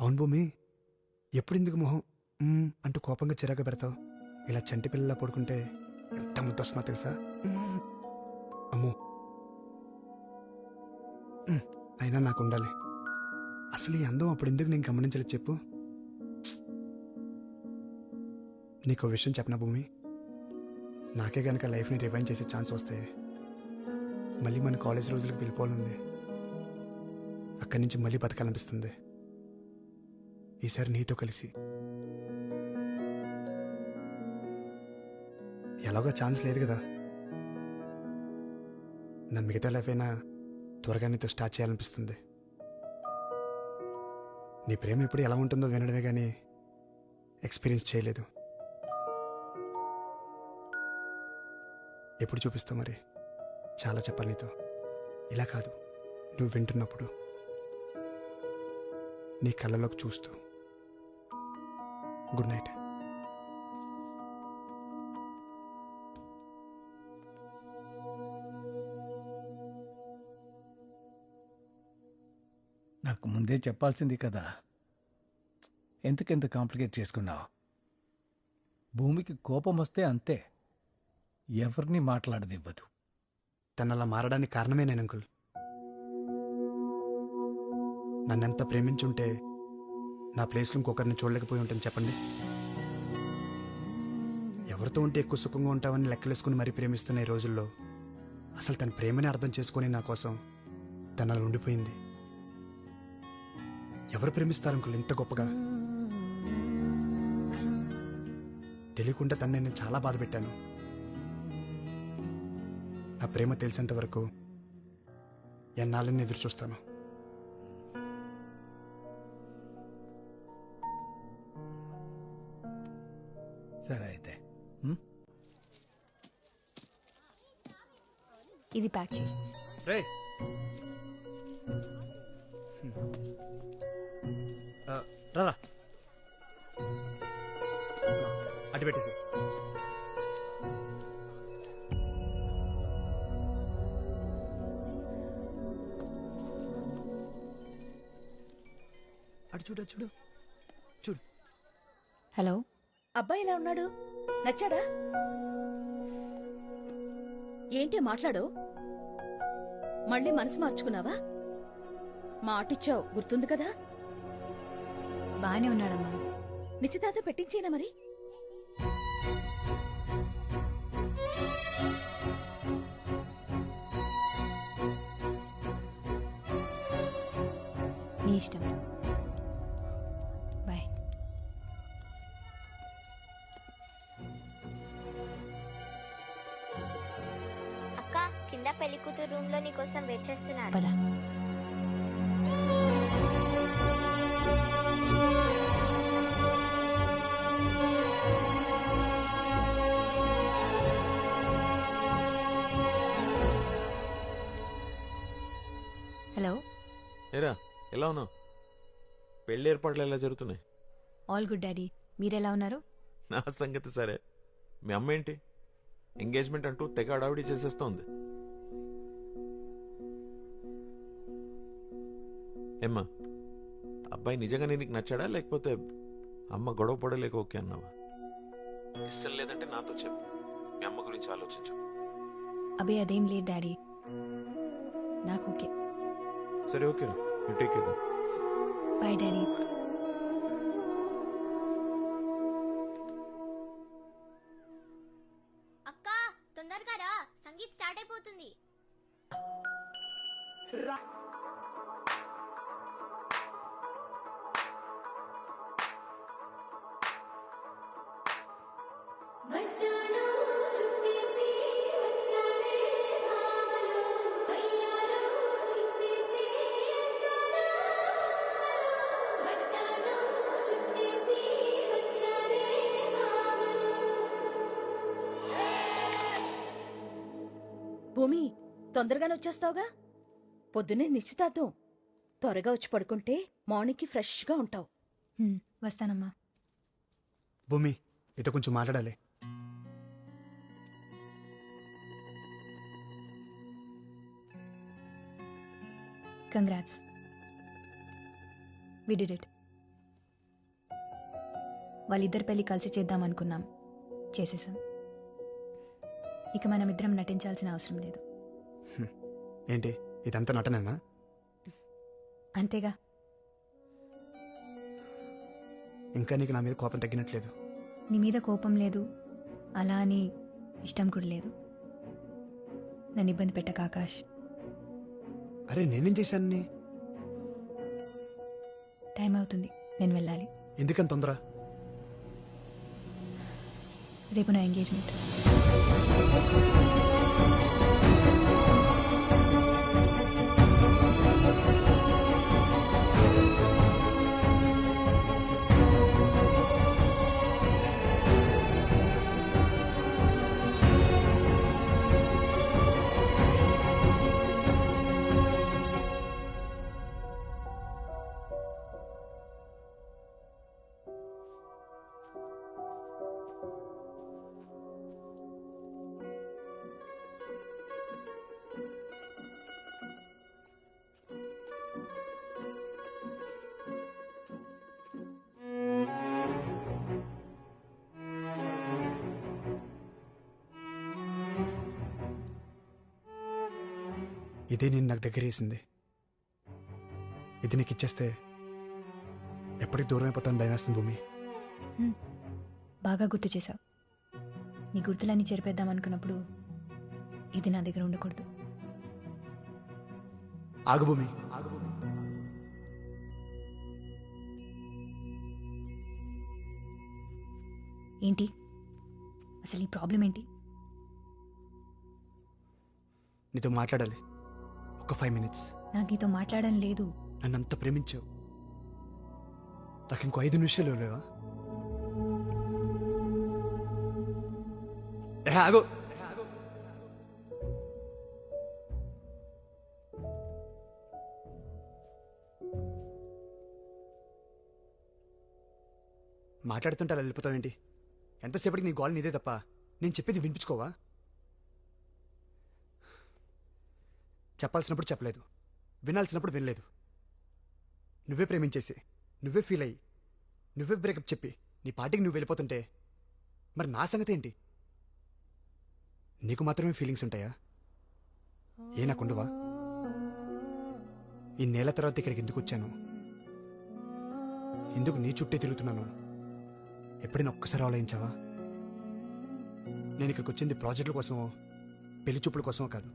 అవును భూమి, ఎప్పుడు ఇందుకు మొహం అంటూ కోపంగా చిరాకు పెడతావు? ఇలా చంటి పిల్లలా పడుకుంటే ఎంత ముద్దొస్తున్నా తెలుసా? అమ్మో, అయినా నాకు ఉండాలి. అసలు ఈ అందం అప్పుడు ఎందుకు నేను గమనించలేదు చెప్పు? నీకు విషయం చెప్పనా భూమి, నాకే గనక లైఫ్ని రివైండ్ చేసే ఛాన్స్ వస్తే మళ్ళీ మన కాలేజ్ రోజులకు వెళ్ళిపోవాలంది. అక్కడి నుంచి మళ్ళీ బతకాలనిపిస్తుంది, ఈసారి నీతో కలిసి. ఎలాగో ఛాన్స్ లేదు కదా, నా మిగతా లైఫ్ అయినా త్వరగా నీతో స్టార్ట్ చేయాలనిపిస్తుంది. నీ ప్రేమ ఎప్పుడు ఎలా ఉంటుందో వినడమే కానీ ఎక్స్పీరియన్స్ చేయలేదు. ఎప్పుడు చూపిస్తావు మరి? చాలా చెప్పాలి నీతో. ఇలా కాదు, నువ్వు వింటున్నప్పుడు, నీ కళ్ళలోకి చూస్తూ. Good night. నాకు ముందే చెప్పాల్సింది కదా, ఎంతకెంత కాంప్లికేట్ చేసుకున్నావు. భూమికి కోపం వస్తే అంతే, ఎవరిని మాట్లాడనివ్వదు. తను అలా మారడానికి కారణమే నేను అంకుల్. నన్నెంత ప్రేమించుంటే నా ప్లేస్లో ఇంకొకరిని చూడలేకపోయి ఉంటాను చెప్పండి. ఎవరితో ఉంటే ఎక్కువ సుఖంగా ఉంటామని లెక్కలేసుకుని మరీ ప్రేమిస్తున్న ఈ రోజుల్లో అసలు తన ప్రేమని అర్థం చేసుకుని నా కోసం తను అలా ఉండిపోయింది. ఎవరు ప్రేమిస్తారు అంకుల్ ఇంత గొప్పగా? తెలియకుండా తను నేను చాలా బాధ పెట్టాను. నా ప్రేమ తెలిసేంత వరకు ఎన్నాళ్ళని ఎదురు చూస్తాను. సరే అయితే ఇది ప్యాక్ చేయి. రే రారా, అటు పెట్టేసి. అటు చూడు, చూడు చూడు. హలో, అబ్బాయి ఎలా ఉన్నాడు? నచ్చాడా? ఏంటి మాట్లాడు? మళ్ళీ మనసు మార్చుకున్నావా? మాటిచ్చావు గుర్తుంది కదా. బానే ఉన్నాడమ్మా. నిశ్చితార్థం పెట్టించేనా మరి? నీ ఇష్టం. బాయ్. అక్క, కింద పెళ్లి కూతురు రూమ్ లో నీకోసం వెయిట్ చేస్తున్నారు. పద. హలో. ఏరా, ఎలా ఉన్నావు? పెళ్లి ఏర్పాట్లు ఎలా జరుగుతున్నాయి? ఆల్ గుడ్ డాడీ, మీరెలా ఉన్నారు? నా సంగతి సరే. మీ అమ్మ ఏంటి ఎంగేజ్మెంట్ అంటూ తెగ అడావిడి చేసేస్తోంది. ఏమ్మా, అబ్బాయి నిజంగా నీకు నచ్చాడా, లేకపోతే అమ్మ గొడవ పడలేక ఓకే అన్నావా? ఇష్టం లేదంటే నాతో చెప్పు, మీ అమ్మ గురించి ఆలోచించు. అబే అదేం లేదు డాడీ, నాకు ఓకే. సరే ఓకేరా, you take care. Bye daddy. అక్క, తొందరగా రా, సంగీత్ స్టార్ట్ అయిపోతుంది. భూమి, తొందరగానే వచ్చేస్తావుగా? పొద్దున్నే నిశ్చితార్థం. త్వరగా వచ్చి పడుకుంటే మార్నింగ్కి ఫ్రెష్గా ఉంటావు. వస్తానమ్మా. భూమి, నీతో కొంచెం మాట్లాడాలి. Congrats, we did it. వాళ్ళిద్దరి పెళ్లి కలిసి చేద్దాం అనుకున్నాం, చేసేసాం. ఇక మనం ఇద్దరం నటించాల్సిన అవసరం లేదు. ఏంటి ఇదంతా నటనేనా? అంతేగా. ఇంకా నీకు నా మీద కోపం తగ్గినట్లేదు. నీ మీద కోపం లేదు, అలా అని ఇష్టం కూడా లేదు. నన్ను ఇబ్బంది పెట్టక ఆకాష్. అరే నేనేం చేశాను నీ? టైం అవుతుంది, నేను వెళ్ళాలి. ఎందుకని తొందర? రేపు నా ఎంగేజ్మెంట్. ఇదే నేను నాకు దగ్గర వేసింది. ఇది నీకు ఇచ్చేస్తే ఎప్పటికి దూరం అయిపోతాను భయం వేస్తుంది భూమి. బాగా గుర్తు చేశావు. నీ గుర్తులన్నీ చెరిపేద్దాం అనుకున్నప్పుడు ఇది నా దగ్గర ఉండకూడదు. ఆగు భూమి, ఆగు భూమి. ఏంటి అసలు ఈ ప్రాబ్లం ఏంటి? నీతో మాట్లాడాలి ఒక 5 minutes. నాకు నీతో మాట్లాడడం లేదు. నన్ను అంత ప్రేమించావు, నాకు ఇంకో 5 నిమిషాలు లేవా? ఆగు. మాట్లాడుతుంటే అలా వెళ్ళిపోతావేంటి? ఎంతసేపటికి నీ గోల్ నీదే తప్ప నేను చెప్పేది వినిపించుకోవా? చెప్పాల్సినప్పుడు చెప్పలేదు, వినాల్సినప్పుడు వినలేదు. నువ్వే ప్రేమించేసి, నువ్వే ఫీల్ అయ్యి, నువ్వే బ్రేకప్ చెప్పి నీ పార్టీకి నువ్వు వెళ్ళిపోతుంటే మరి నా సంగతి ఏంటి? నీకు మాత్రమే ఫీలింగ్స్ ఉంటాయా? ఏ నాకుండవా? ఈ నెల తర్వాత ఇక్కడికి ఎందుకు వచ్చాను? ఎందుకు నీ చుట్టే తిరుగుతున్నాను? ఎప్పుడైనా ఒక్కసారి ఆలోచించావా? నేను ఇక్కడికి వచ్చింది ప్రాజెక్టుల కోసమో పెళ్లి చూపుల కోసమో కాదు.